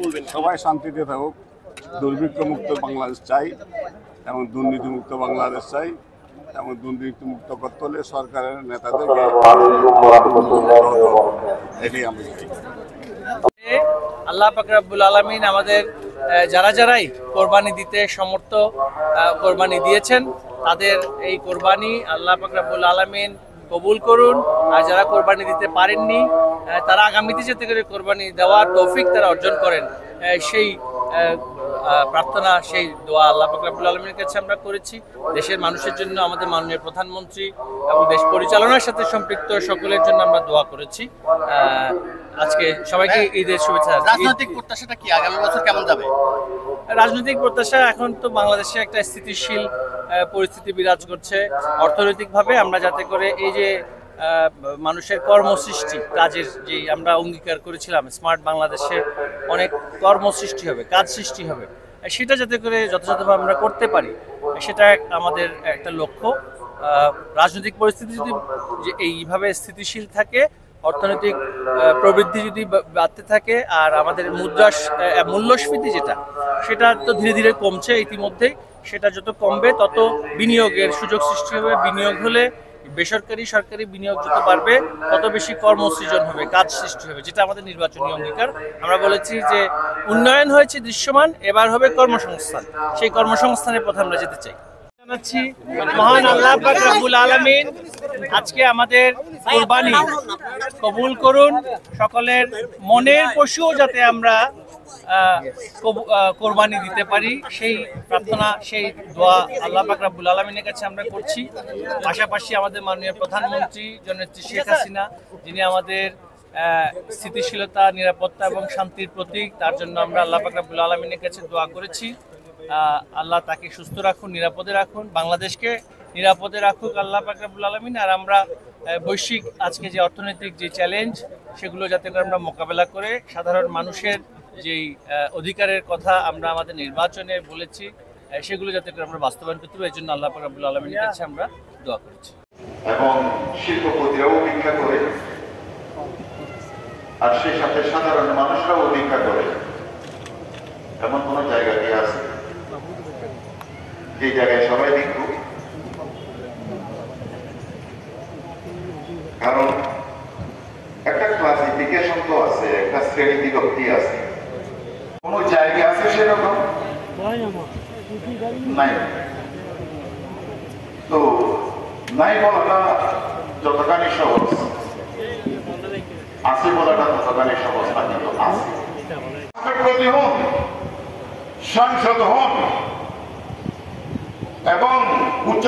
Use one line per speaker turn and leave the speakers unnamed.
বলবেন?
সবাই শান্তিতে থাকুক, দুর্ভিক্ষমুক্ত বাংলাদেশ চাই এবং দুর্নীতিমুক্ত বাংলাদেশ চাই এবং দুর্নীতিমুক্ত করতে হলে সরকারের নেতাদেরকে এটাই আমরা চাই।
আল্লাহ পাক রব্বুল আলামিন আমাদের যারাই কোরবানি দিতে সমর্থ কোরবানি দিয়েছেন তাদের এই কোরবানি আল্লাহ পাক রব্বুল আলামিন কবুল করুন। আর যারা কোরবানি দিতে পারেননি তারা আগামীতে যাতে করে কোরবানি দেওয়ার তৌফিক তারা অর্জন করেন সেই প্রার্থনা, সেই দোয়া আল্লাহ পাক রব্বুল আলামিনের কাছে আমরা করেছি। দেশের মানুষের জন্য, আমাদের মাননীয় প্রধানমন্ত্রী এবং দেশ পরিচালনার সাথে সম্পৃক্ত সকলের জন্য আমরা দোয়া করেছি। আজকে সবাইকে ঈদের শুভেচ্ছা।
রাজনৈতিক প্রত্যাশাটা কি, আগামী বছর কেমন যাবে?
রাজনৈতিক প্রত্যাশা, এখন তো বাংলাদেশে একটা স্থিতিশীল পরিস্থিতি বিরাজ করছে। অর্থনৈতিকভাবে আমরা যাতে করে এই যে মানুষের কর্মসৃষ্টি, কাজের যে আমরা অঙ্গীকার করেছিলাম স্মার্ট বাংলাদেশে অনেক কর্মসৃষ্টি হবে, কাজ সৃষ্টি হবে, সেটা যাতে করে যথাযথভাবে আমরা করতে পারি সেটা আমাদের একটা লক্ষ্য। রাজনৈতিক পরিস্থিতি যদি এইভাবে স্থিতিশীল থাকে, অর্থনৈতিক প্রবৃদ্ধি যদি বাড়তে থাকে আর আমাদের মূল্যস্ফীতি সেটা তো ধীরে ধীরে কমছে ইতিমধ্যেই, সেটা যত কমবে তত বিনিয়োগের সুযোগ সৃষ্টি হবে। বিনিয়োগ হলে বেসরকারি সরকারি বিনিয়োগ যত বাড়বে তত বেশি কর্মসৃজন হবে, কাজ সৃষ্টি হবে, যেটা আমাদের নির্বাচনী অঙ্গীকার। আমরা বলেছি যে উন্নয়ন হয়েছে দৃশ্যমান, এবার হবে কর্মসংস্থান। সেই কর্মসংস্থানের পথে আমরা যেতে চাই। জানাচ্ছি মহান আল্লাহ পাক রব্বুল আলামিন আজকে আমাদের কুরবানি কবুল করুন। সকলের মনের পশুও যাতে আমরা কোরবানি দিতে পারি সেই প্রার্থনা, সেই দোয়া আল্লাহ পাক রব্বুল আলামিনের কাছে আমরা করছি। পাশাপাশি আমাদের মাননীয় প্রধানমন্ত্রী জননেত্রী শেখ হাসিনা, যিনি আমাদের স্থিতিশীলতা, নিরাপত্তা এবং শান্তির প্রতীক, তার জন্য আমরা আল্লাহ পাক রব্বুল আলামিনের কাছে দোয়া করেছি। আল্লাহ তাকে সুস্থ রাখুন, নিরাপদে রাখুন, বাংলাদেশকে নিরাপদে রাখুক আল্লাহ পাক রব্বুল আলামিন। আর আমরা বৈশ্বিক আজকে যে অর্থনৈতিক যে চ্যালেঞ্জ, সেগুলো যাতে করে আমরা মোকাবেলা করে সাধারণ মানুষের যেই অধিকারের কথা আমরা আমাদের নির্বাচনে বলেছি সেগুলো যাতে করে আমরা বাস্তবায়ন করতে পারি, এই জন্য আল্লাহ পাক রব্বুল আলামিনের কাছে আমরা দোয়া করছি।
এবং শিল্পপতিরাও ভিক্ষা করে, আর সেই সাথে সাধারণ মানুষরাও ভিক্ষা করে। এমন কোন জায়গা কি আছে যে জায়গায় সবাই ভিক্ষু? কারণ একটা ক্লাসিফিকেশন তো আছে, একটা শ্রেণী বিভক্তি আছে। কোন জায়গা আছে সেরকম নাই। তো নাই বলাটা যতখানি সহজ, আছে বলাটা ততখানি সহজ না, কিন্তু আছে। প্রতি হন, সাংসদ হন এবং উচ্চ